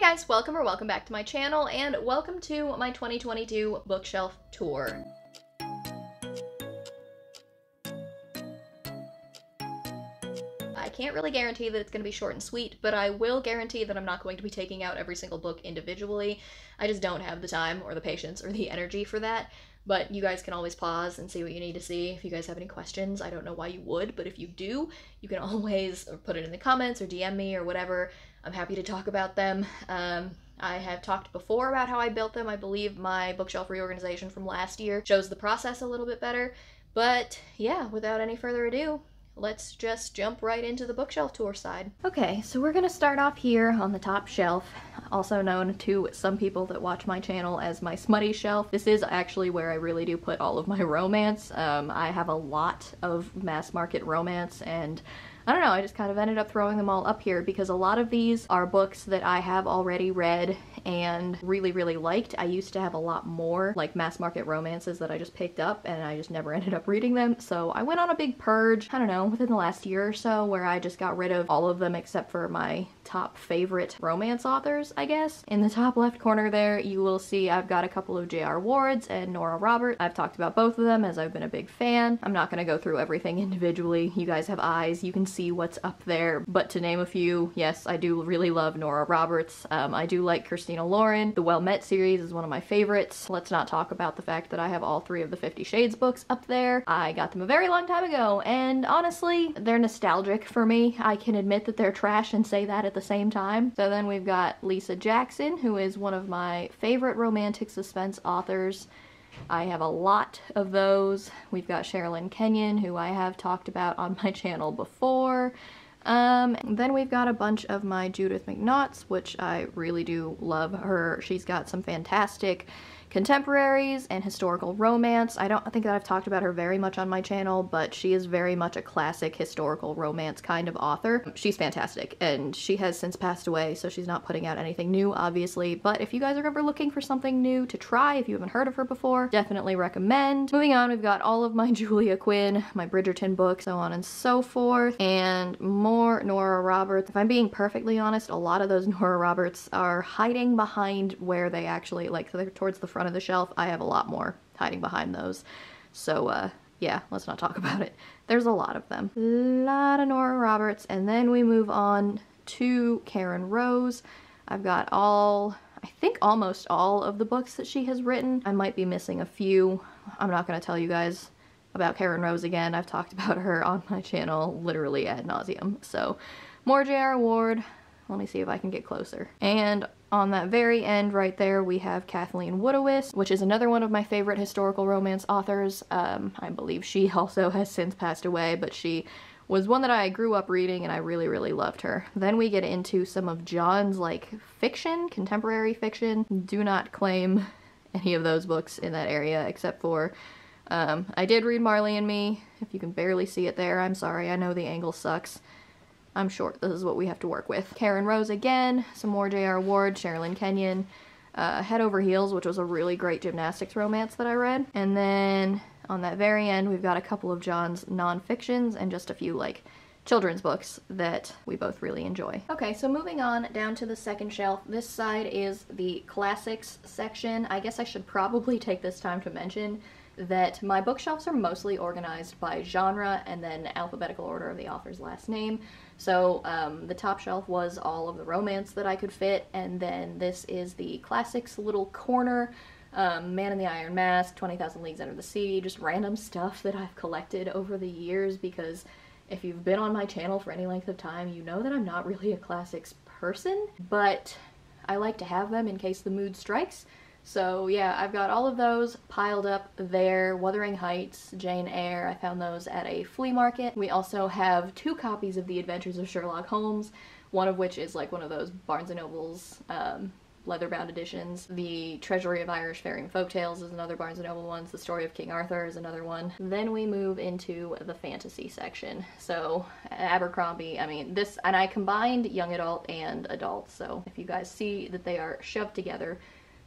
guys, welcome back to my channel, and welcome to my 2022 bookshelf tour. I can't really guarantee that it's going to be short and sweet, but I will guarantee that I'm not going to be taking out every single book individually. I just don't have the time or the patience or the energy for that. But you guys can always pause and see what you need to see. If you guys have any questions, I don't know why you would, but if you do, you can always put it in the comments or DM me or whatever. I'm happy to talk about them. I have talked before about how I built them. I believe my bookshelf reorganization from last year shows the process a little bit better. But yeah, without any further ado, let's just jump right into the bookshelf tour side. Okay, so we're gonna start off here on the top shelf, also known to some people that watch my channel as my Smutty Shelf. This is actually where I really do put all of my romance. I have a lot of mass market romance, and I don't know, I just kind of ended up throwing them all up here because a lot of these are books that I have already read and really liked. I used to have a lot more like mass market romances that I just picked up and I just never ended up reading them. So I went on a big purge, I don't know, within the last year or so, where I just got rid of all of them except for my top favorite romance authors, I guess. In the top left corner there, you will see I've got a couple of J.R. Wards and Nora Roberts. I've talked about both of them as I've been a big fan. I'm not gonna go through everything individually. You guys have eyes, you can see what's up there, but to name a few, yes, I do really love Nora Roberts. I do like Christina Lauren. The Well Met series is one of my favorites. Let's not talk about the fact that I have all 3 of the 50 Shades books up there. I got them a very long time ago, and honestly, they're nostalgic for me. I can admit that they're trash and say that at the same time. So then we've got Lisa Jackson, who is one of my favorite romantic suspense authors. I have a lot of those. We've got Sherilyn Kenyon, who I have talked about on my channel before. Then we've got a bunch of my Judith McNaughts, which I really do love her. She's got some fantastic contemporaries and historical romance. I don't think that I've talked about her very much on my channel, but she is very much a classic historical romance kind of author. She's fantastic, and she has since passed away, so she's not putting out anything new, obviously, but if you guys are ever looking for something new to try, if you haven't heard of her before, definitely recommend. Moving on, we've got all of my Julia Quinn, my Bridgerton books, so on and so forth, and more Nora Roberts. If I'm being perfectly honest, a lot of those Nora Roberts are hiding behind where they actually, like, they're towards the front of the shelf. I have a lot more hiding behind those. So yeah, let's not talk about it. There's a lot of them. A lot of Nora Roberts, and then we move on to Karen Rose. I've got all, I think almost all of the books that she has written. I might be missing a few. I'm not going to tell you guys about Karen Rose again. I've talked about her on my channel literally ad nauseum. So more J.R. Ward. Let me see if I can get closer. And on that very end right there, we have Kathleen Woodawis, which is another one of my favorite historical romance authors. I believe she also has since passed away, but she was one that I grew up reading and I really loved her. Then we get into some of John's like fiction, contemporary fiction. Do not claim any of those books in that area except for I did read Marley and Me. If you can barely see it there, I'm sorry, I know the angle sucks. I'm short, this is what we have to work with. Karen Rose again, some more J.R. Ward, Sherilyn Kenyon, Head Over Heels, which was a really great gymnastics romance that I read. And then on that very end, we've got a couple of John's non-fictions and just a few like children's books that we both really enjoy. Okay, so moving on down to the second shelf. This side is the classics section. I guess I should probably take this time to mention that my bookshelves are mostly organized by genre and then alphabetical order of the author's last name. So the top shelf was all of the romance that I could fit, and then this is the classics little corner. Man in the Iron Mask, 20,000 Leagues Under the Sea, just random stuff that I've collected over the years, because if you've been on my channel for any length of time, you know that I'm not really a classics person, but I like to have them in case the mood strikes. So yeah, I've got all of those piled up there. Wuthering Heights, Jane Eyre, I found those at a flea market. We also have 2 copies of The Adventures of Sherlock Holmes, one of which is like one of those Barnes & Noble's leather-bound editions. The Treasury of Irish Fairy and Folktales is another Barnes & Noble one. The Story of King Arthur is another one. Then we move into the fantasy section. So Abercrombie, I mean this, and I combined young adult and adult, so if you guys see that they are shoved together,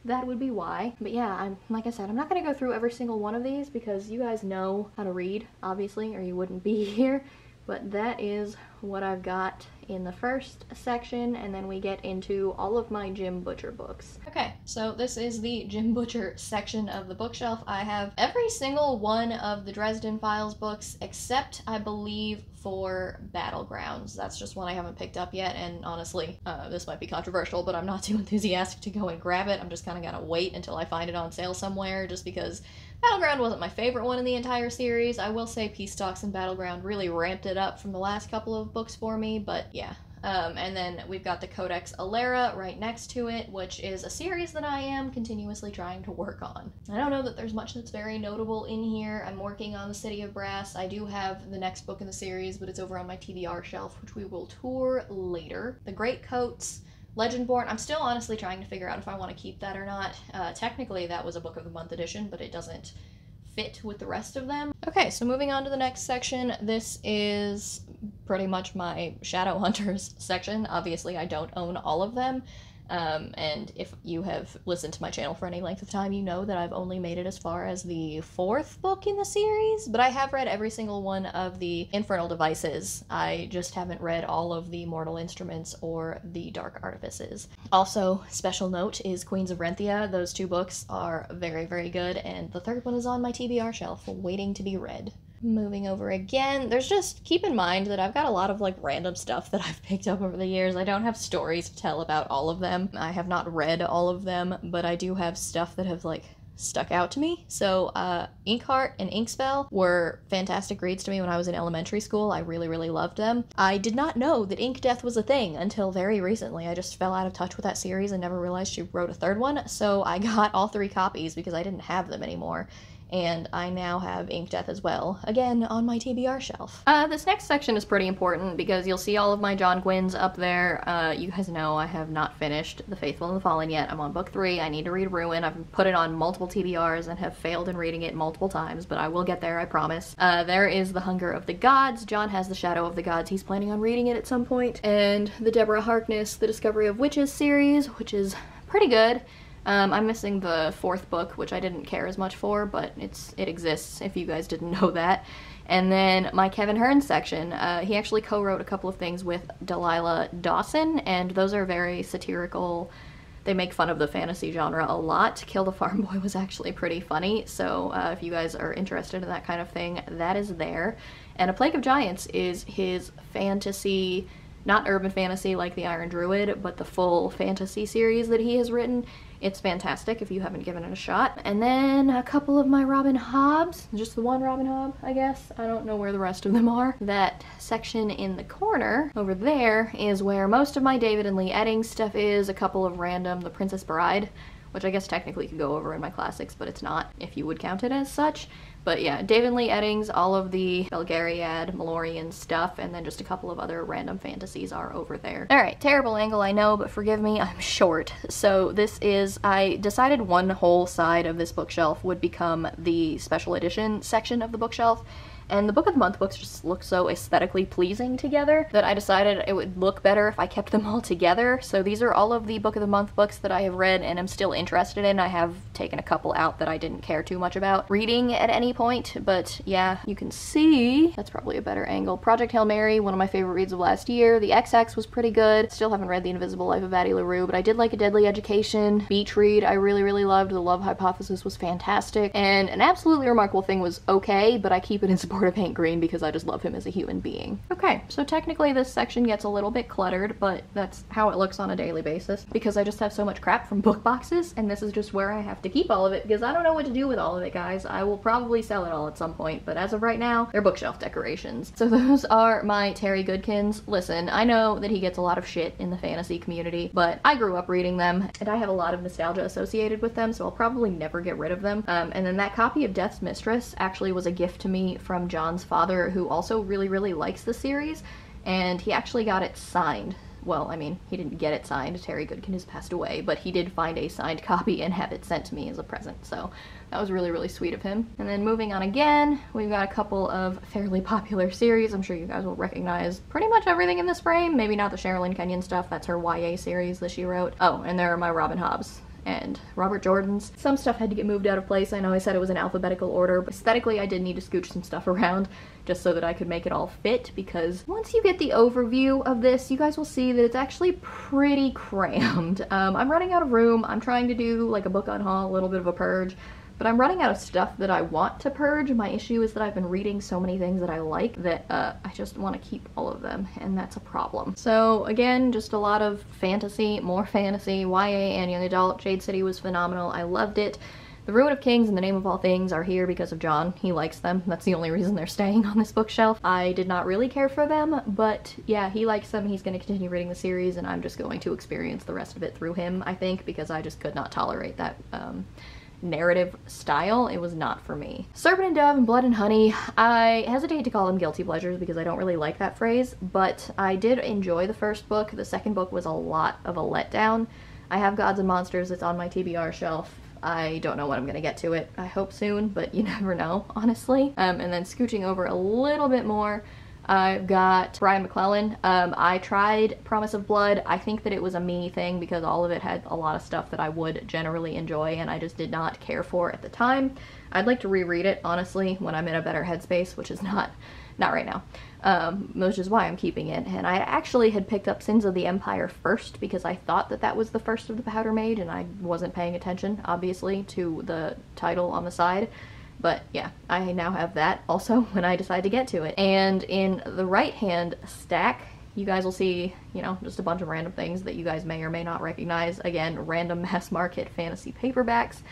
that would be why. But yeah, like I said, I'm not gonna go through every single one of these because you guys know how to read, obviously, or you wouldn't be here. But that is what I've got in the first section, and then we get into all of my Jim Butcher books. Okay, so this is the Jim Butcher section of the bookshelf. I have every single one of the Dresden Files books, except I believe for Battlegrounds. That's just one I haven't picked up yet, and honestly, this might be controversial, but I'm not too enthusiastic to go and grab it. I'm just kind of gonna wait until I find it on sale somewhere, just because Battleground wasn't my favorite one in the entire series. I will say Peace Talks and Battleground really ramped it up from the last couple of books for me, but yeah. And then we've got the Codex Alera right next to it, which is a series that I am continuously trying to work on. I don't know that there's much that's very notable in here. I'm working on the City of Brass. I do have the next book in the series, but it's over on my Tbr shelf, which we will tour later. The Great Coats, Legendborn, I'm still honestly trying to figure out if I want to keep that or not. Technically that was a Book of the Month edition, but it doesn't fit with the rest of them. Okay, so moving on to the next section. This is pretty much my Shadowhunters section. Obviously I don't own all of them. And if you have listened to my channel for any length of time, you know that I've only made it as far as the 4th book in the series, but I have read every single one of the Infernal Devices. I just haven't read all of the Mortal Instruments or the Dark Artifices. Also, special note is Queens of Renthia. Those 2 books are very, very good, and the 3rd one is on my TBR shelf, waiting to be read. Moving over again, there's just, keep in mind that I've got a lot of like random stuff that I've picked up over the years. I don't have stories to tell about all of them. I have not read all of them, but I do have stuff that have like stuck out to me. So Inkheart and Inkspell were fantastic reads to me when I was in elementary school. I really, really loved them. I did not know that ink death was a thing until very recently. I just fell out of touch with that series and never realized she wrote a 3rd one, so I got all 3 copies because I didn't have them anymore. And I now have Ink Death as well, again, on my TBR shelf. This next section is pretty important because you'll see all of my John Gwynns up there. You guys know I have not finished The Faithful and the Fallen yet. I'm on book 3. I need to read Ruin. I've put it on multiple TBRs and have failed in reading it multiple times, but I will get there, I promise. There is The Hunger of the Gods. John has The Shadow of the Gods. He's planning on reading it at some point. And the Deborah Harkness, The Discovery of Witches series, which is pretty good. I'm missing the 4th book, which I didn't care as much for, but it exists if you guys didn't know that. And then my Kevin Hearn section, he actually co-wrote a couple of things with Delilah Dawson, and those are very satirical. They make fun of the fantasy genre a lot. Kill the Farm Boy was actually pretty funny, so if you guys are interested in that kind of thing, that is there. And A Plague of Giants is his fantasy, not urban fantasy like the Iron Druid, but the full fantasy series that he has written. It's fantastic if you haven't given it a shot. And then a couple of my Robin Hobbs, just the one Robin Hobb, I guess. I don't know where the rest of them are. That section in the corner over there is where most of my David and Lee Eddings stuff is, a couple of random The Princess Bride, which I guess technically could go over in my classics, but it's not, if you would count it as such. But yeah, David Lee Eddings, all of the Belgariad, Malorian stuff, and then just a couple of other random fantasies are over there. Alright, terrible angle, I know, but forgive me, I'm short. So this is, I decided one whole side of this bookshelf would become the special edition section of the bookshelf. And the Book of the Month books just look so aesthetically pleasing together that I decided it would look better if I kept them all together. So these are all of the Book of the Month books that I have read and am still interested in. I have taken a couple out that I didn't care too much about reading at any point, but yeah, you can see, that's probably a better angle. Project Hail Mary, one of my favorite reads of last year. The XX was pretty good. Still haven't read The Invisible Life of Addie LaRue, but I did like A Deadly Education. Beach Read I really, really loved. The Love Hypothesis was fantastic. And An Absolutely Remarkable Thing was okay, but I keep it in support of Hank Green because I just love him as a human being. Okay, so technically this section gets a little bit cluttered, but that's how it looks on a daily basis because I just have so much crap from book boxes, and this is just where I have to keep all of it because I don't know what to do with all of it, guys. I will probably sell it all at some point, but as of right now, they're bookshelf decorations. So those are my Terry Goodkins. Listen, I know that he gets a lot of shit in the fantasy community, but I grew up reading them, and I have a lot of nostalgia associated with them, so I'll probably never get rid of them. And then that copy of Death's Mistress actually was a gift to me from John's father, who also really, really likes the series, and he actually got it signed. Well, I mean, he didn't get it signed. Terry Goodkin has passed away, but he did find a signed copy and have it sent to me as a present, so that was really, really sweet of him. And then moving on again, we've got a couple of fairly popular series. I'm sure you guys will recognize pretty much everything in this frame. Maybe not the Sherilyn Kenyon stuff. That's her YA series that she wrote. Oh, and there are my Robin Hobbs. and Robert Jordan's. Some stuff had to get moved out of place. I know I said it was in alphabetical order, but aesthetically I did need to scooch some stuff around just so that I could make it all fit, because once you get the overview of this, you guys will see that it's actually pretty crammed. I'm running out of room. I'm trying to do like a book on haul, a little bit of a purge, but I'm running out of stuff that I want to purge. My issue is that I've been reading so many things that I like that I just want to keep all of them, and that's a problem. So again, just a lot of fantasy, more fantasy, YA and young adult. Jade City was phenomenal. I loved it. The Ruin of Kings and The Name of All Things are here because of John. He likes them. That's the only reason they're staying on this bookshelf. I did not really care for them, but yeah, he likes them. He's going to continue reading the series, and I'm just going to experience the rest of it through him, I think, because I just could not tolerate that narrative style. It was not for me. Serpent and Dove and Blood and Honey, I hesitate to call them guilty pleasures because I don't really like that phrase, but I did enjoy the first book. The second book was a lot of a letdown. I have Gods and Monsters. It's on my TBR shelf. I don't know when I'm gonna get to it. I hope soon, but you never know, honestly. And then scooching over a little bit more, I've got Brian Mcclellan. I tried Promise of Blood. I think that it was a me thing because all of it had a lot of stuff that I would generally enjoy and I just did not care for at the time. I'd like to reread it, honestly, when I'm in a better headspace, which is not right now. Which is why I'm keeping it. And I actually had picked up Sins of the Empire first because I thought that that was the first of the Powder Mage, and I wasn't paying attention, obviously, to the title on the side. But yeah, I now have that also when I decide to get to it. And in the right-hand stack, you guys will see, you know, just a bunch of random things that you guys may or may not recognize. Again, random mass market fantasy paperbacks.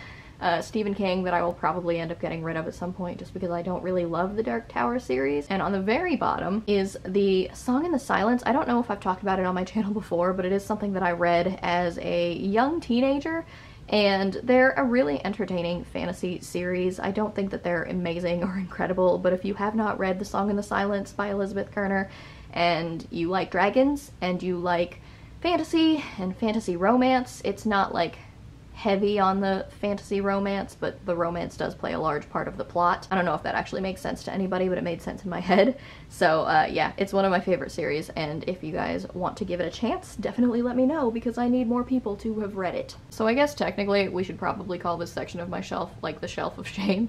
Stephen King that I will probably end up getting rid of at some point just because I don't really love the Dark Tower series. And on the very bottom is the Song in the Silence. I don't know if I've talked about it on my channel before, but it is something that I read as a young teenager, and they're a really entertaining fantasy series. I don't think that they're amazing or incredible, but if you have not read The Song in the Silence by Elizabeth Kerner and you like dragons and you like fantasy and fantasy romance, it's not like heavy on the fantasy romance, but the romance does play a large part of the plot. I don't know if that actually makes sense to anybody, but it made sense in my head. So yeah, it's one of my favorite series, and if you guys want to give it a chance, definitely let me know because I need more people to have read it. So I guess technically we should probably call this section of my shelf like the Shelf of Shame.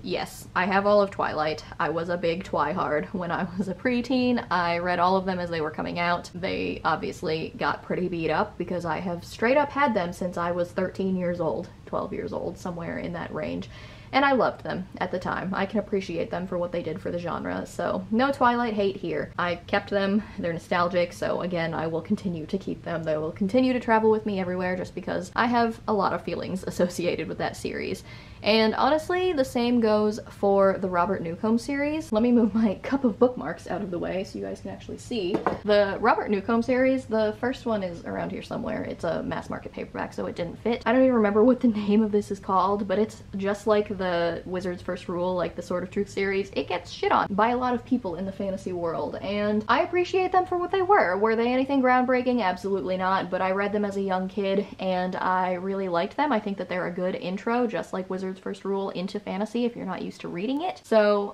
Yes, I have all of Twilight. I was a big Twihard when I was a preteen. I read all of them as they were coming out. They obviously got pretty beat up because I have straight up had them since I was 13 years old, 12 years old, somewhere in that range. And I loved them at the time. I can appreciate them for what they did for the genre, so no Twilight hate here. I kept them, they're nostalgic, so again, I will continue to keep them. They will continue to travel with me everywhere just because I have a lot of feelings associated with that series. And honestly, the same goes for the Robert Newcomb series. Let me move my cup of bookmarks out of the way so you guys can actually see. The Robert Newcomb series, the first one is around here somewhere. It's a mass market paperback, so it didn't fit. I don't even remember what the name of this is called, but it's just like the Wizard's First Rule, like the Sword of Truth series. It gets shit on by a lot of people in the fantasy world, and I appreciate them for what they were. Were they anything groundbreaking? Absolutely not, but I read them as a young kid, and I really liked them. I think that they're a good intro, just like Wizard's First Rule, into fantasy if you're not used to reading it. So,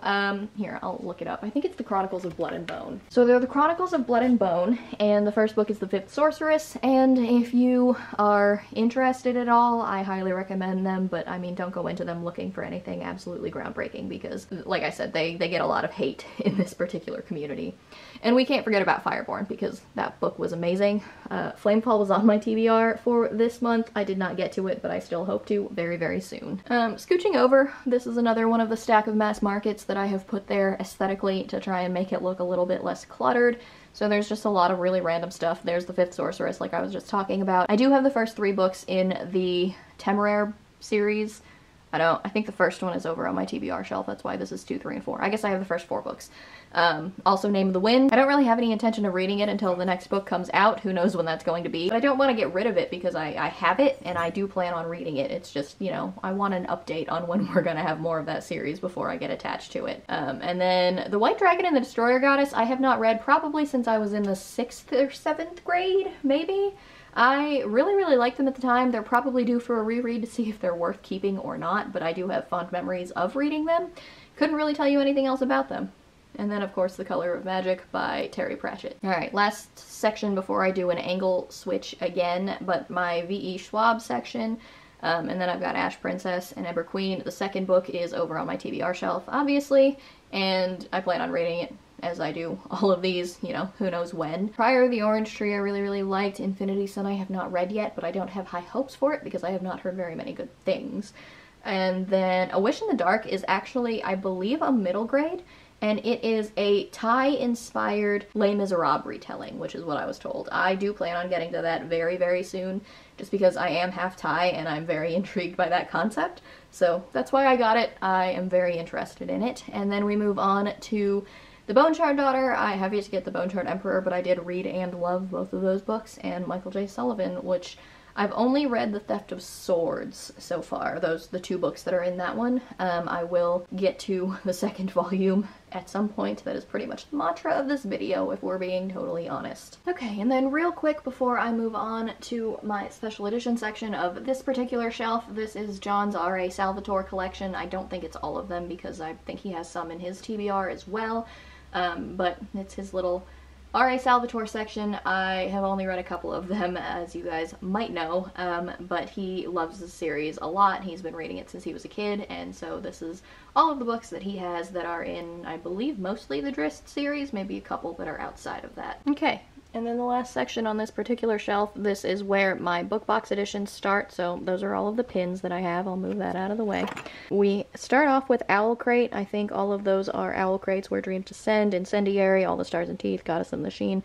here, I'll look it up. I think it's the Chronicles of Blood and Bone. So they're the Chronicles of Blood and Bone, and the first book is the Fifth Sorceress, and if you are interested at all, I highly recommend them, but I mean, don't go into them looking for anything absolutely groundbreaking because, like I said, they get a lot of hate in this particular community. And we can't forget about Fireborn because that book was amazing. Flamefall was on my TBR for this month. I did not get to it, but I still hope to very, very soon. Scooching over, this is another one of the stack of mass markets that I have put there aesthetically to try and make it look a little bit less cluttered. So there's just a lot of really random stuff. There's the Fifth Sorceress, like I was just talking about. I do have the first 3 books in the Tbr series. I think the first one is over on my TBR shelf. That's why this is 2, 3, and 4. I guess I have the first 4 books. Also Name of the Wind. I don't really have any intention of reading it until the next book comes out. Who knows when that's going to be. But I don't want to get rid of it because I have it and I do plan on reading it. It's just, you know, I want an update on when we're gonna have more of that series before I get attached to it. And then The White Dragon and the Destroyer Goddess I have not read probably since I was in the 6th or 7th grade, maybe? I really, really liked them at the time. They're probably due for a reread to see if they're worth keeping or not, but I do have fond memories of reading them. Couldn't really tell you anything else about them. And then, of course, The Color of Magic by Terry Pratchett. Alright, last section before I do an angle switch again, but my V.E. Schwab section. And then I've got Ash Princess and Ember Queen. The second book is over on my TBR shelf, obviously, and I plan on reading it as I do all of these, you know, who knows when. Prior to the Orange Tree, I really liked. Infinity Sun I have not read yet, but I don't have high hopes for it because I have not heard very many good things. And then A Wish in the Dark is actually, I believe, a middle grade, and it is a Thai-inspired Les Miserables retelling, which is what I was told. I do plan on getting to that very soon, just because I am half Thai and I'm very intrigued by that concept. So that's why I got it. I am very interested in it. And then we move on to The Bone Shard Daughter. I have yet to get The Bone Shard Emperor, but I did read and love both of those books, and Michael J. Sullivan, which I've only read The Theft of Swords so far, the two books that are in that one. I will get to the second volume at some point. That is pretty much the mantra of this video, if we're being totally honest. Okay, and then real quick before I move on to my special edition section of this particular shelf, this is John's R.A. Salvatore collection. I don't think it's all of them because I think he has some in his TBR as well, but it's his little R.A. Salvatore section. I have only read a couple of them, as you guys might know, but he loves the series a lot. He's been reading it since he was a kid, and so this is all of the books that he has that are in, I believe, mostly the Drizzt series, maybe a couple that are outside of that. Okay, and then the last section on this particular shelf, this is where my book box editions start, so those are all of the pins that I have. I'll move that out of the way. We start off with Owl Crate. I think all of those are Owl Crates, Where Dreams Descend, Incendiary, All the Stars and Teeth, Goddess and the Sheen.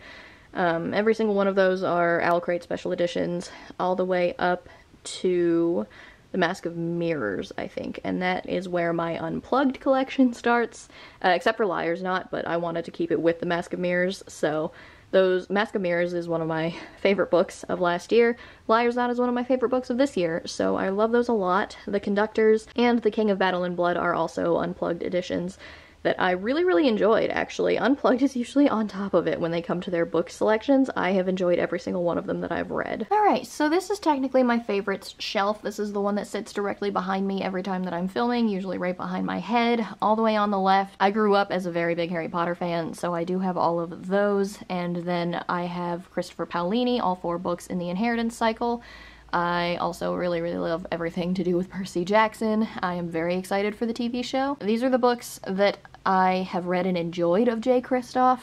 Every single one of those are Owl Crate special editions, all the way up to The Mask of Mirrors, I think, and that is where my Unplugged collection starts, except for Liar's Knot, but I wanted to keep it with The Mask of Mirrors, so Mask of Mirrors is one of my favorite books of last year. Liar's Knot is one of my favorite books of this year, so I love those a lot. The Conductors and The King of Battle and Blood are also Unplugged editions that I really enjoyed, actually. Unplugged is usually on top of it when they come to their book selections. I have enjoyed every single one of them that I've read. Alright, so this is technically my favorite shelf. This is the one that sits directly behind me every time that I'm filming, usually right behind my head, all the way on the left. I grew up as a very big Harry Potter fan, so I do have all of those, and then I have Christopher Paolini, all 4 books in the Inheritance cycle. I also really love everything to do with Percy Jackson. I am very excited for the TV show. These are the books that I have read and enjoyed of J. Kristoff.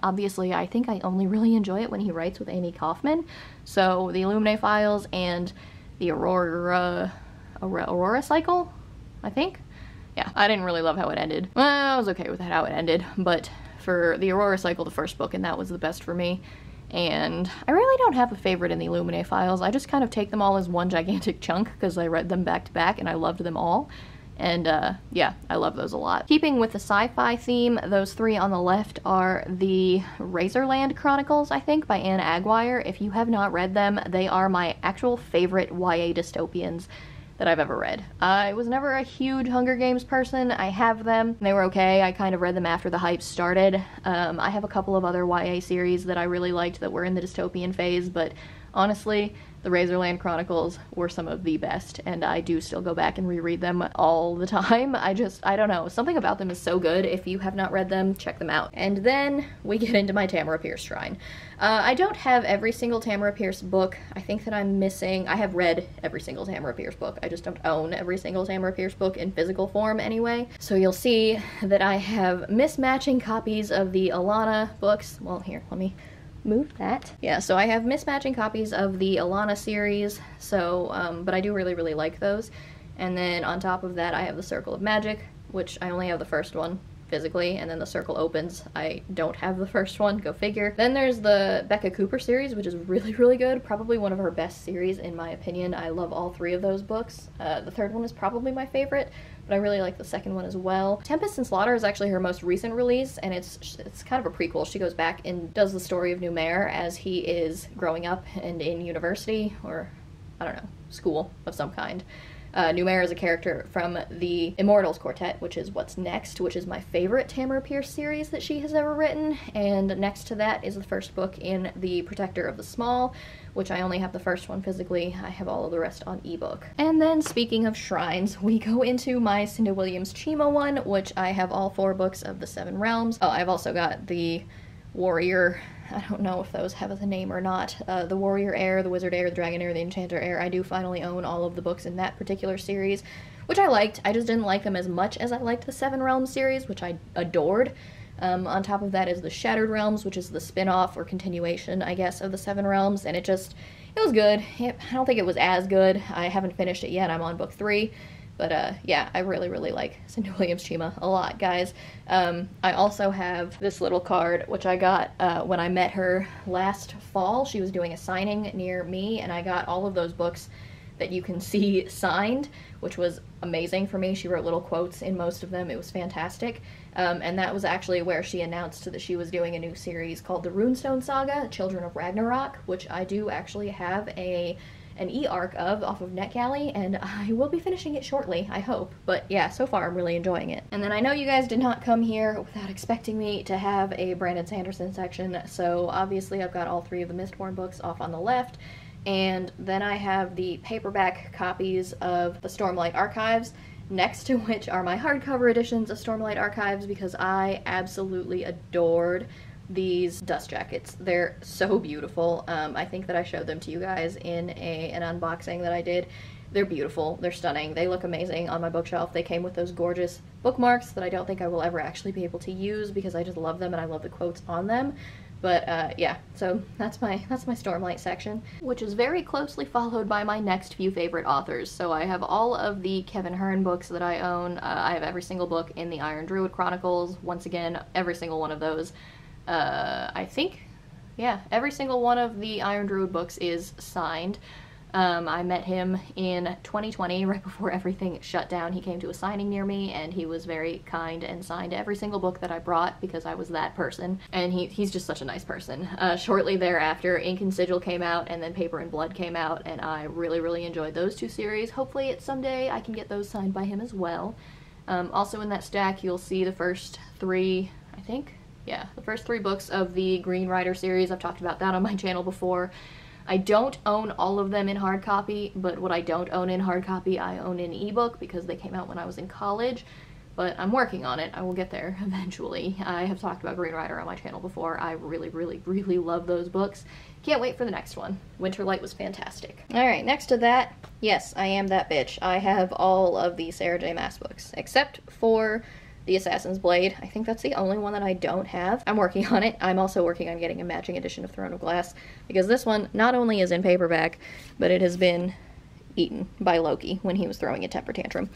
Obviously, I think I only really enjoy it when he writes with Amy Kaufman. So, the Illuminae Files and the Aurora cycle, I think? Yeah, I didn't really love how it ended. Well, I was okay with how it ended, but for the Aurora cycle, the first book, and that was the best for me. And I really don't have a favorite in the Illuminae Files. I just kind of take them all as one gigantic chunk because I read them back to back and I loved them all. And yeah, I love those a lot. Keeping with the sci-fi theme, those 3 on the left are the Razorland Chronicles, I think, by Anne Aguirre. If you have not read them, they are my actual favorite YA dystopians that I've ever read. I was never a huge Hunger Games person. I have them. They were okay. I kind of read them after the hype started. I have a couple of other YA series that I really liked that were in the dystopian phase, but honestly, the Razorland Chronicles were some of the best, and I do still go back and reread them all the time. I don't know. Something about them is so good. If you have not read them, check them out. And then we get into my Tamara Pierce Shrine. I don't have every single Tamara Pierce book. I think that I'm missing... I have read every single Tamara Pierce book. I just don't own every single Tamara Pierce book in physical form anyway. So you'll see that I have mismatching copies of the Alana books. Well, here, let me move that. Yeah, so I have mismatching copies of the Alana series, so, but I do really like those. And then on top of that, I have the Circle of Magic, which I only have the first one physically, and then the Circle opens. I don't have the first one, go figure. Then there's the Becca Cooper series, which is really good. Probably one of her best series, in my opinion. I love all 3 of those books. The third one is probably my favorite, but I really like the second one as well. Tempest and Slaughter is actually her most recent release, and it's kind of a prequel. She goes back and does the story of Numair as he is growing up and in university, or I don't know, school of some kind. Numair is a character from the Immortals Quartet, which is what's next, which is my favorite Tamara Pierce series that she has ever written, and next to that is the first book in the Protector of the Small, which I only have the first one physically. I have all of the rest on ebook. And then, speaking of shrines, we go into my Cinda Williams Chima one, which I have all 4 books of the 7 Realms. Oh, I've also got the Warrior, I don't know if those have a name or not, the Warrior Heir, the Wizard Heir, the Dragon Heir, the Enchanter Heir. I do finally own all of the books in that particular series, which I liked. I just didn't like them as much as I liked the 7 Realms series, which I adored. On top of that is the Shattered Realms, which is the spin-off or continuation, I guess, of the 7 Realms, and it was good. I don't think it was as good. I haven't finished it yet. I'm on book 3. But, yeah, I really, really like Cinda Williams Chima a lot, guys. I also have this little card, which I got when I met her last fall. She was doing a signing near me, and I got all of those books that you can see signed, which was amazing for me. She wrote little quotes in most of them. It was fantastic. And that was actually where she announced that she was doing a new series called the Runestone Saga, Children of Ragnarok, which I do actually have an e-arc off of NetGalley, and I will be finishing it shortly, I hope. But yeah, so far I'm really enjoying it. And then I know you guys did not come here without expecting me to have a Brandon Sanderson section, so obviously I've got all 3 of the Mistborn books off on the left, and then I have the paperback copies of the Stormlight Archives, next to which are my hardcover editions of Stormlight Archives, because I absolutely adored these dust jackets. They're so beautiful. I think that I showed them to you guys in an unboxing that I did. They're beautiful. They're stunning. They look amazing on my bookshelf. They came with those gorgeous bookmarks that I don't think I will ever actually be able to use because I just love them and I love the quotes on them. But yeah, so that's my Stormlight section, which is very closely followed by my next few favorite authors. So I have all of the Kevin Hearn books that I own. I have every single book in the Iron Druid Chronicles. Once again, every single one of those. I think, yeah, every single one of the Iron Druid books is signed. I met him in 2020, right before everything shut down. He came to a signing near me, and he was very kind and signed every single book that I brought because I was that person. And he's just such a nice person. Shortly thereafter, Ink and Sigil came out, and then Paper and Blood came out, and I really, really enjoyed those 2 series. Hopefully someday I can get those signed by him as well. Also in that stack, you'll see the first 3, I think. Yeah, the first 3 books of the Green Rider series. I've talked about that on my channel before. I don't own all of them in hard copy, but what I don't own in hard copy, I own in ebook because they came out when I was in college. But I'm working on it. I will get there eventually. I have talked about Green Rider on my channel before. I really, really, really love those books. Can't wait for the next one. Winterlight was fantastic. Alright, next to that, yes, I am that bitch. I have all of the Sarah J. Maas books, except for the Assassin's Blade. I think that's the only one that I don't have. I'm working on it. I'm also working on getting a matching edition of Throne of Glass, because this one not only is in paperback, but it has been eaten by Loki when he was throwing a temper tantrum.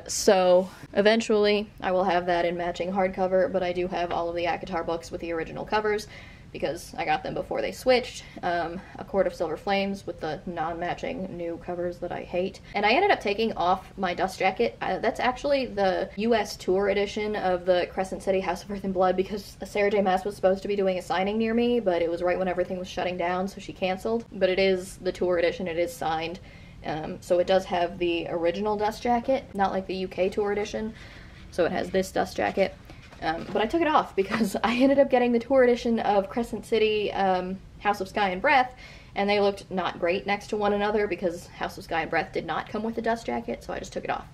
So eventually I will have that in matching hardcover, but I do have all of the ACOTAR books with the original covers, because I got them before they switched. A Court of Silver Flames with the non-matching new covers that I hate. And I ended up taking off my dust jacket. That's actually the US tour edition of the Crescent City House of Earth and Blood, because Sarah J. Maas was supposed to be doing a signing near me, but it was right when everything was shutting down, so she canceled. But it is the tour edition, it is signed. So it does have the original dust jacket, not like the UK tour edition. So it has this dust jacket. But I took it off because I ended up getting the tour edition of Crescent City, House of Sky and Breath, and they looked not great next to one another because House of Sky and Breath did not come with a dust jacket, so I just took it off.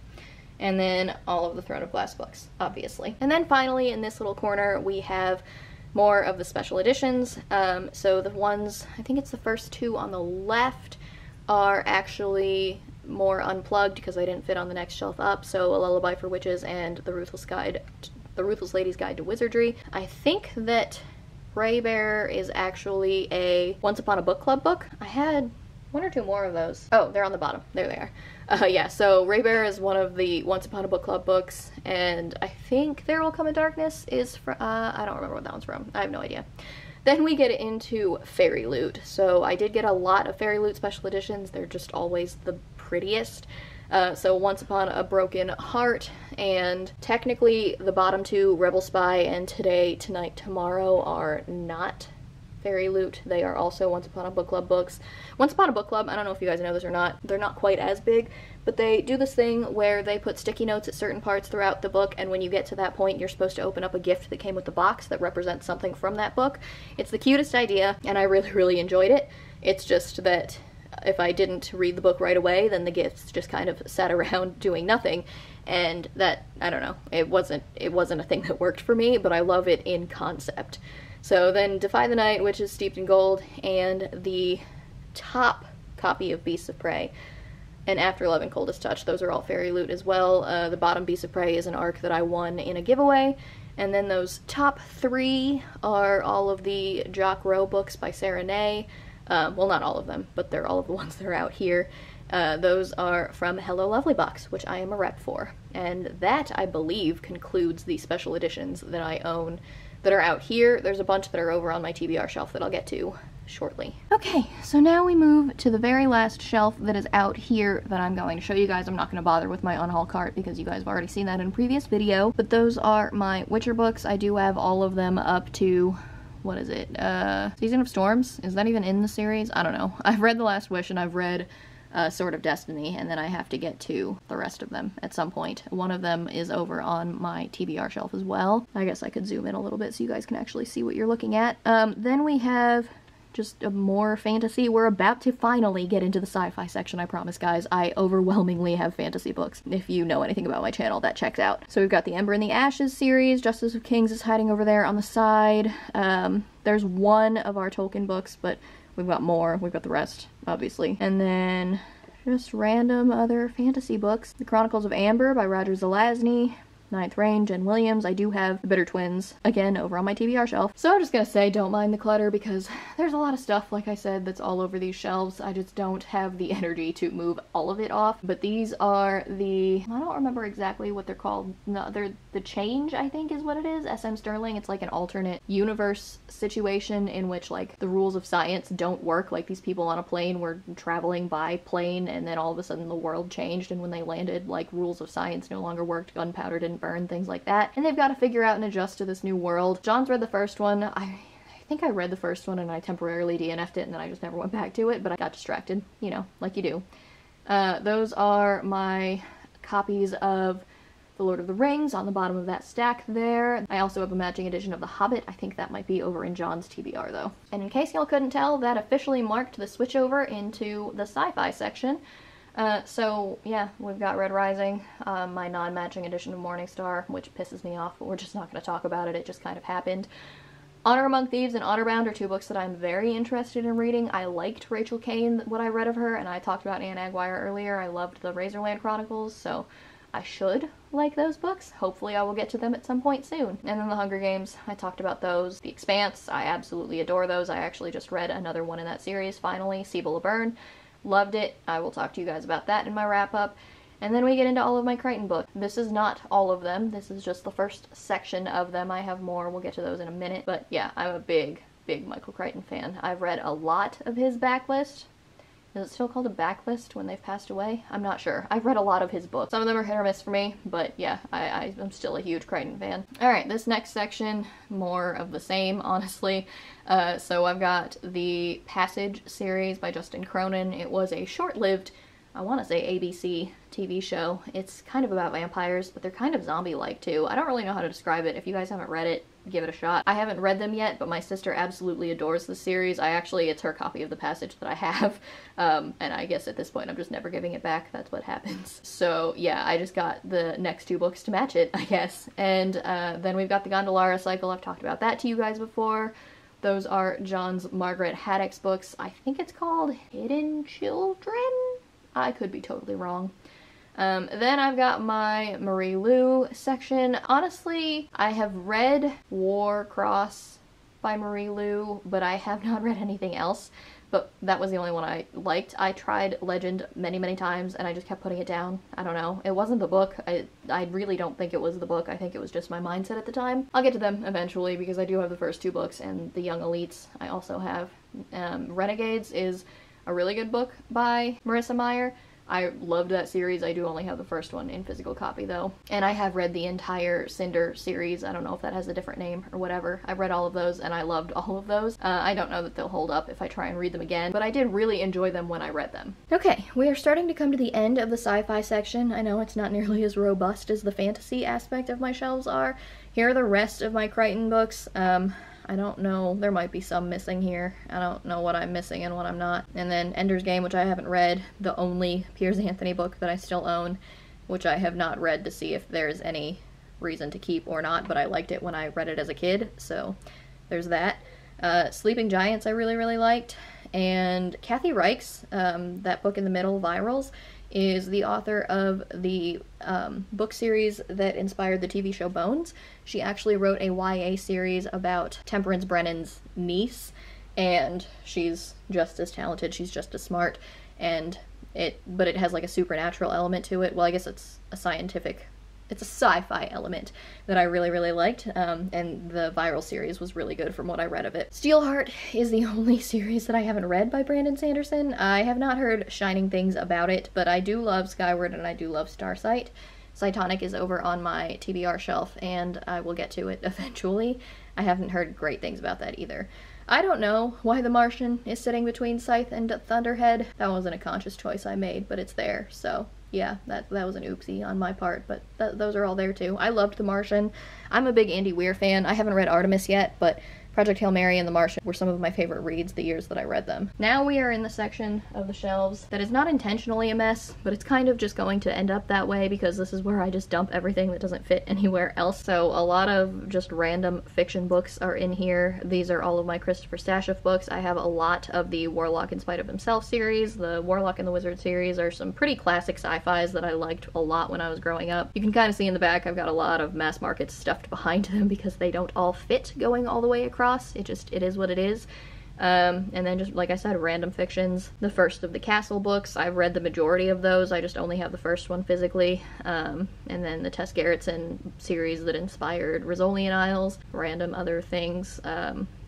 And then all of the Throne of Glass books, obviously. And then finally, in this little corner, we have more of the special editions. So the ones, I think it's the first 2 on the left, are actually more unplugged because they didn't fit on the next shelf up. So A Lullaby for Witches and The Ruthless Lady's Guide to Wizardry. I think that Raybearer is actually a Once Upon a Book Club book. I had 1 or 2 more of those. Oh, they're on the bottom. There they are. Yeah, so Raybearer is one of the Once Upon a Book Club books, and I think There Will Come a Darkness is from, I don't remember what that one's from. I have no idea. Then we get into Fairy Loot. So I did get a lot of Fairy Loot special editions. They're just always the prettiest. So Once Upon a Broken Heart, and technically the bottom 2, Rebel Spy and Today, Tonight, Tomorrow, are not Fairy Loot. They are also Once Upon a Book Club books. Once Upon a Book Club, I don't know if you guys know this or not, they're not quite as big, but they do this thing where they put sticky notes at certain parts throughout the book, and when you get to that point, you're supposed to open up a gift that came with the box that represents something from that book. It's the cutest idea, and I really, really enjoyed it. It's just that if I didn't read the book right away, then the gifts just kind of sat around doing nothing, and that, I don't know, it wasn't a thing that worked for me, but I love it in concept. So then Defy the Night, which is steeped in gold, and the top copy of Beasts of Prey, and After Love and Coldest Touch, those are all Fairy Loot as well. The bottom Beasts of Prey is an arc that I won in a giveaway, and then those top 3 are all of the Jock Rowe books by Sarah Ney. Well, not all of them, but they're all of the ones that are out here. Those are from Hello Lovely Box, which I am a rep for. And that, I believe, concludes the special editions that I own that are out here. There's a bunch that are over on my TBR shelf that I'll get to shortly. Okay, so now we move to the very last shelf that is out here that I'm going to show you guys. I'm not going to bother with my unhaul cart because you guys have already seen that in a previous video, but those are my Witcher books. I do have all of them up to, what is it, Season of Storms? Is that even in the series? I don't know. I've read The Last Wish and I've read Sword of Destiny, and then I have to get to the rest of them at some point. One of them is over on my TBR shelf as well. I guess I could zoom in a little bit so you guys can actually see what you're looking at. Then we have just more fantasy. We're about to finally get into the sci-fi section, I promise, guys. I overwhelmingly have fantasy books. If you know anything about my channel, that checks out. So we've got the Ember and the Ashes series. Justice of Kings is hiding over there on the side. There's one of our Tolkien books, but we've got more. We've got the rest, obviously. And then just random other fantasy books. The Chronicles of Amber by Roger Zelazny. Ninth Reign, Jen Williams. I do have The Bitter Twins, again, over on my TBR shelf. So I'm just gonna say don't mind the clutter because there's a lot of stuff, like I said, that's all over these shelves. I just don't have the energy to move all of it off. But these are the, I don't remember exactly what they're called. No, they're the Change, I think is what it is. SM Sterling. It's like an alternate universe situation in which like the rules of science don't work. Like these people on a plane were traveling by plane and then all of a sudden the world changed, and when they landed, like rules of science no longer worked, gunpowder didn't burn, things like that, and they've got to figure out and adjust to this new world. John's read the first one. I think I read the first one and I temporarily DNF'd it and then I just never went back to it, but I got distracted, you know, like you do. Those are my copies of The Lord of the Rings on the bottom of that stack there. I also have a matching edition of The Hobbit. I think that might be over in John's TBR though. And in case y'all couldn't tell, that officially marked the switch over into the sci-fi section. So yeah, we've got Red Rising, my non-matching edition of Morningstar, which pisses me off, but we're just not going to talk about it. It just kind of happened. Honor Among Thieves and Honorbound are two books that I'm very interested in reading. I liked Rachel Kane, what I read of her, and I talked about Anne Aguirre earlier. I loved the Razorland Chronicles, so I should like those books. Hopefully I will get to them at some point soon. And then the Hunger Games, I talked about those. The Expanse, I absolutely adore those. I actually just read another one in that series, finally, Sibyl Byrne. Loved it. I will talk to you guys about that in my wrap-up. And then we get into all of my Crichton books. This is not all of them. This is just the first section of them. I have more. We'll get to those in a minute. But yeah, I'm a big, big Michael Crichton fan. I've read a lot of his backlist. Is it still called a backlist when they've passed away? I'm not sure. I've read a lot of his books. Some of them are hit or miss for me, but yeah, I'm still a huge Crichton fan. Alright, this next section, more of the same, honestly. So I've got the Passage series by Justin Cronin. It was a short-lived, I want to say ABC TV show. It's kind of about vampires, but they're kind of zombie-like too. I don't really know how to describe it. If you guys haven't read it, give it a shot. I haven't read them yet, but my sister absolutely adores the series. It's her copy of The Passage that I have, and I guess at this point I'm just never giving it back. That's what happens. So yeah, I just got the next two books to match it, I guess. And then we've got the Gondolara cycle. I've talked about that to you guys before. Those are John's Margaret Haddock's books. I think it's called Hidden Children? I could be totally wrong. Then I've got my Marie Lu section. Honestly, I have read Warcross by Marie Lu, but I have not read anything else. But that was the only one I liked. I tried Legend many, many times, and I just kept putting it down. I don't know. It wasn't the book. I really don't think it was the book. I think it was just my mindset at the time. I'll get to them eventually, because I do have the first two books, and the Young Elites I also have. Renegades is a really good book by Marissa Meyer. I loved that series. I do only have the first one in physical copy though. And I have read the entire Cinder series. I don't know if that has a different name or whatever. I've read all of those and I loved all of those. I don't know that they'll hold up if I try and read them again, but I did really enjoy them when I read them. Okay, we are starting to come to the end of the sci-fi section. I know it's not nearly as robust as the fantasy aspect of my shelves are. Here are the rest of my Crichton books. I don't know, there might be some missing here. I don't know what I'm missing and what I'm not. And then Ender's Game, which I haven't read, the only Piers Anthony book that I still own, which I have not read to see if there's any reason to keep or not, but I liked it when I read it as a kid, so there's that. Sleeping Giants I really, really liked. And Kathy Reichs, that book in the middle, Virals, is the author of the book series that inspired the TV show Bones. She actually wrote a YA series about Temperance Brennan's niece, and she's just as talented, she's just as smart, and but it has like a supernatural element to it. Well, I guess it's a sci-fi element that I really, really liked, and the Viral series was really good from what I read of it. Steelheart is the only series that I haven't read by Brandon Sanderson. I have not heard shining things about it, but I do love Skyward and I do love Starsight. Cytonic is over on my TBR shelf, and I will get to it eventually. I haven't heard great things about that either. I don't know why The Martian is sitting between Scythe and Thunderhead. That wasn't a conscious choice I made, but it's there, so yeah, that was an oopsie on my part, but those are all there too. I loved The Martian. I'm a big Andy Weir fan. I haven't read Artemis yet, but Project Hail Mary and The Martian were some of my favorite reads the years that I read them. Now we are in the section of the shelves that is not intentionally a mess, but it's kind of just going to end up that way because this is where I just dump everything that doesn't fit anywhere else. So a lot of just random fiction books are in here. These are all of my Christopher Stasheff books. I have a lot of the Warlock in Spite of Himself series. The Warlock and the Wizard series are some pretty classic sci-fis that I liked a lot when I was growing up. You can kind of see in the back I've got a lot of mass market stuffed behind them because they don't all fit going all the way across. It is what it is. And then just, like I said, random fictions. The first of the Castle books, I've read the majority of those, I just only have the first one physically. And then the Tess Gerritsen series that inspired Rizzolian Isles, random other things.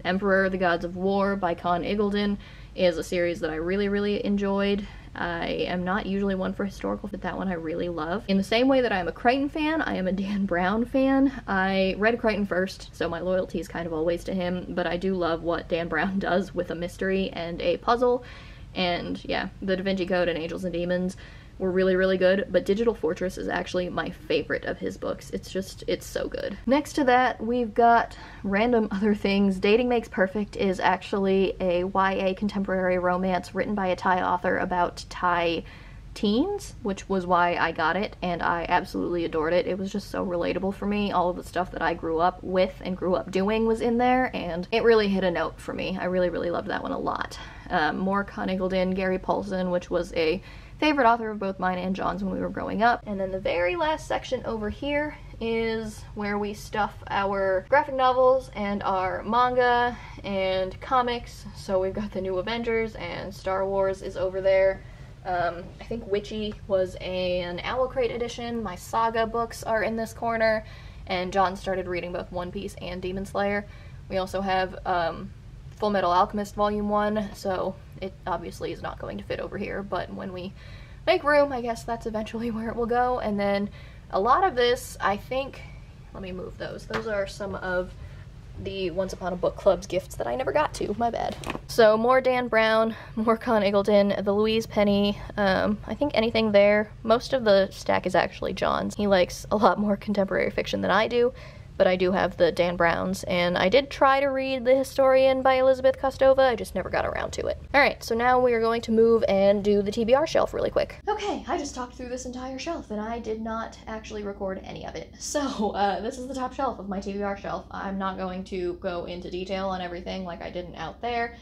Emperor, The Gods of War by Con Iggulden is a series that I really, really enjoyed. I am not usually one for historical, but that one I really love. In the same way that I am a Crichton fan, I am a Dan Brown fan. I read Crichton first, so my loyalty is kind of always to him, but I do love what Dan Brown does with a mystery and a puzzle. And yeah, the Da Vinci Code and Angels and Demons were really, really good, but Digital Fortress is actually my favorite of his books. It's so good. Next to that, we've got random other things. Dating Makes Perfect is actually a YA contemporary romance written by a Thai author about Thai teens, which was why I got it, and I absolutely adored it. It was just so relatable for me. All of the stuff that I grew up with and grew up doing was in there, and it really hit a note for me. I really, really loved that one a lot. More Con Iggulden, Gary Paulson, which was a favorite author of both mine and John's when we were growing up. And then the very last section over here is where we stuff our graphic novels and our manga and comics. So we've got the New Avengers and Star Wars is over there. I think Witchy was an Owl Crate edition. My Saga books are in this corner, and John started reading both One Piece and Demon Slayer. We also have Full Metal Alchemist Volume 1, so it obviously is not going to fit over here, but when we make room, I guess that's eventually where it will go. And then a lot of this, I think, let me move those. Those are some of the Once Upon a Book Club's gifts that I never got to, my bad. So more Dan Brown, more Con Iggulden, the Louise Penny, I think anything there. Most of the stack is actually John's. He likes a lot more contemporary fiction than I do, but I do have the Dan Browns, and I did try to read The Historian by Elizabeth Kostova, I just never got around to it. Alright, so now we are going to move and do the TBR shelf really quick. Okay, I just talked through this entire shelf, and I did not actually record any of it. So, this is the top shelf of my TBR shelf. I'm not going to go into detail on everything like I didn't out there.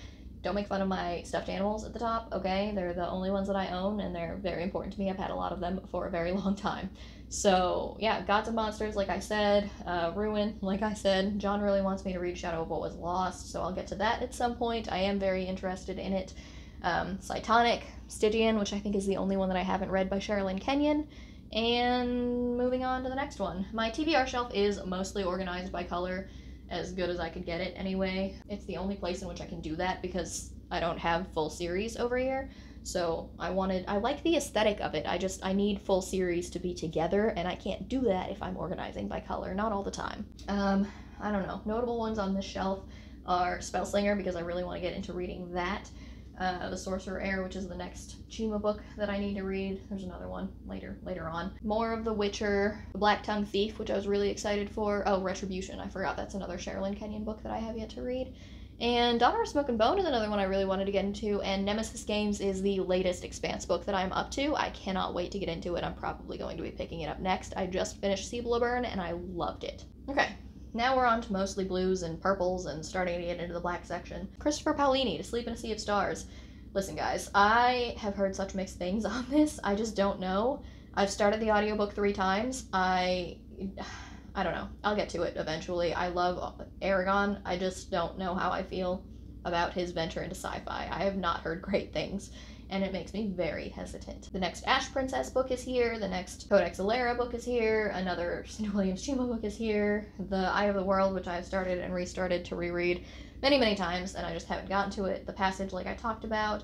Don't make fun of my stuffed animals at the top, okay? They're the only ones that I own, and they're very important to me. I've had a lot of them for a very long time. So, yeah, Gods and Monsters, like I said, Ruin, like I said. John really wants me to read Shadow of What Was Lost, so I'll get to that at some point. I am very interested in it. Cytonic, Stygian, which I think is the only one that I haven't read by Sherilyn Kenyon, and moving on to the next one. My TBR shelf is mostly organized by color, as good as I could get it anyway. It's the only place in which I can do that because I don't have full series over here. So I like the aesthetic of it. I need full series to be together, and I can't do that if I'm organizing by color, not all the time. I don't know. Notable ones on this shelf are Spellslinger, because I really want to get into reading that. The Sorcerer Heir, which is the next Chima book that I need to read. There's another one later on. More of The Witcher, The Black Tongue Thief, which I was really excited for. Oh, Retribution, I forgot. That's another Sherilyn Kenyon book that I have yet to read. And Daughter of Smoke and Bone is another one I really wanted to get into, and Nemesis Games is the latest Expanse book that I'm up to. I cannot wait to get into it. I'm probably going to be picking it up next. I just finished Burn and I loved it. Okay. Now we're on to mostly blues and purples and starting to get into the black section. Christopher Paolini, To Sleep in a Sea of Stars. Listen guys, I have heard such mixed things on this. I just don't know. I've started the audiobook 3 times. I don't know. I'll get to it eventually. I love Aragon. I just don't know how I feel about his venture into sci-fi. I have not heard great things, and it makes me very hesitant. The next Ash Princess book is here, the next Codex Alera book is here, another Cindy Williams Chima book is here, The Eye of the World, which I have started and restarted to reread many times, and I just haven't gotten to it. The Passage, like I talked about.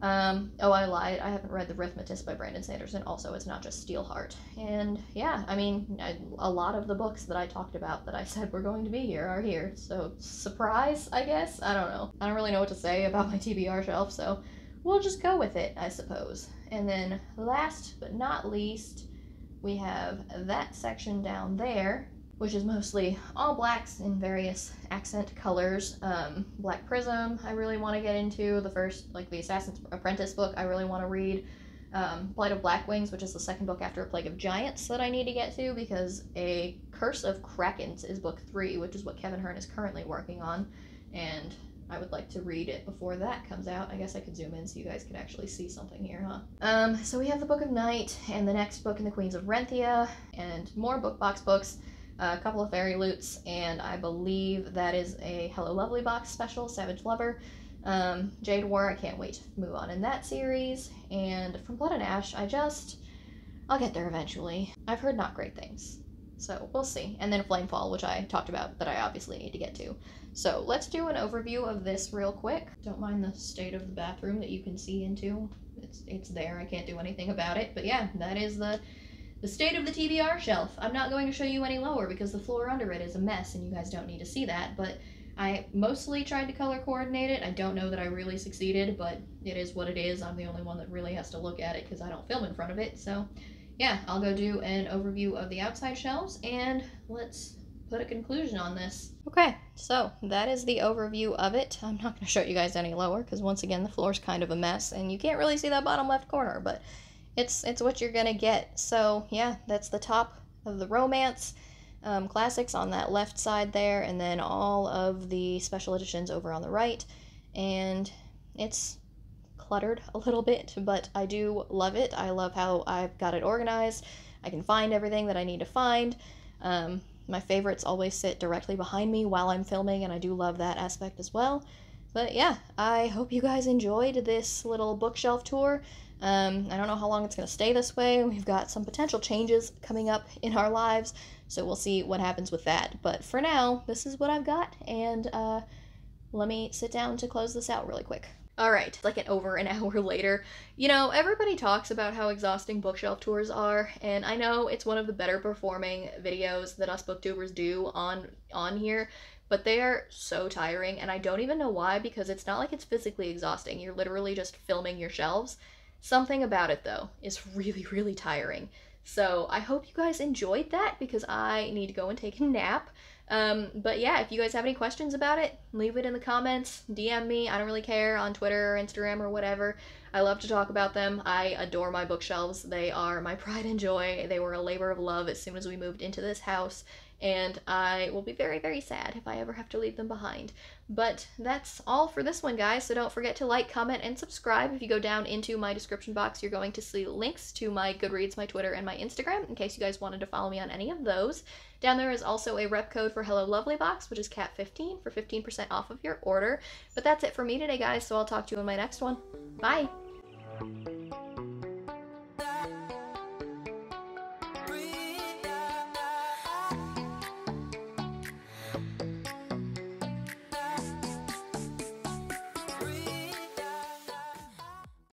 Oh, I lied. I haven't read The Rhythmatist by Brandon Sanderson. Also, it's not just Steelheart. And yeah, I mean, a lot of the books that I talked about that I said were going to be here are here. So, surprise, I guess? I don't know. I don't really know what to say about my TBR shelf, so we'll just go with it, I suppose. And then last but not least, we have that section down there, which is mostly all blacks in various accent colors. Black Prism, I really want to get into. The first, like the Assassin's Apprentice book, I really want to read. Blight of Blackwings, which is the second book after A Plague of Giants that I need to get to, because A Curse of Krakens is book 3, which is what Kevin Hearn is currently working on, and I would like to read it before that comes out. I guess I could zoom in so you guys could actually see something here, huh? So we have the Book of Night, and the next book in the Queens of Renthia, and more book box books. A couple of Fairy Loots, and I believe that is a Hello Lovely box special, Savage Lover. Jade War, I can't wait to move on in that series. And from Blood and Ash, I'll get there eventually. I've heard not great things, so we'll see. And then Flamefall, which I talked about that I obviously need to get to. So let's do an overview of this real quick. Don't mind the state of the bathroom that you can see into. It's there, I can't do anything about it. But yeah, that is the state of the TBR shelf. I'm not going to show you any lower because the floor under it is a mess and you guys don't need to see that, but I mostly tried to color coordinate it. I don't know that I really succeeded, but it is what it is. I'm the only one that really has to look at it because I don't film in front of it. So yeah, I'll go do an overview of the outside shelves and let's put a conclusion on this. Okay, so that is the overview of it. I'm not going to show you guys any lower because once again the floor's kind of a mess and you can't really see that bottom left corner, but it's what you're gonna get. So yeah, that's the top of the romance classics on that left side there, and then all of the special editions over on the right. And it's cluttered a little bit, but I do love it. I love how I've got it organized. I can find everything that I need to find. My favorites always sit directly behind me while I'm filming, and I do love that aspect as well. But yeah, I hope you guys enjoyed this little bookshelf tour. I don't know how long it's going to stay this way. We've got some potential changes coming up in our lives, so we'll see what happens with that. But for now, this is what I've got, and let me sit down to close this out really quick. Alright, like over an hour later. You know, everybody talks about how exhausting bookshelf tours are, and I know it's one of the better performing videos that us booktubers do on here, but they are so tiring, and I don't even know why, because it's not like it's physically exhausting. You're literally just filming your shelves. Something about it, though, is really tiring. So I hope you guys enjoyed that, because I need to go and take a nap. But yeah, if you guys have any questions about it, leave it in the comments, DM me, I don't really care, on Twitter or Instagram or whatever. I love to talk about them. I adore my bookshelves. They are my pride and joy. They were a labor of love as soon as we moved into this house, and I will be very sad if I ever have to leave them behind. But that's all for this one, guys, so don't forget to like, comment, and subscribe. If you go down into my description box, you're going to see links to my Goodreads, my Twitter, and my Instagram, in case you guys wanted to follow me on any of those. Down there is also a rep code for Hello Lovely box, which is CAT15 for 15% off of your order. But that's it for me today, guys, so I'll talk to you in my next one. Bye!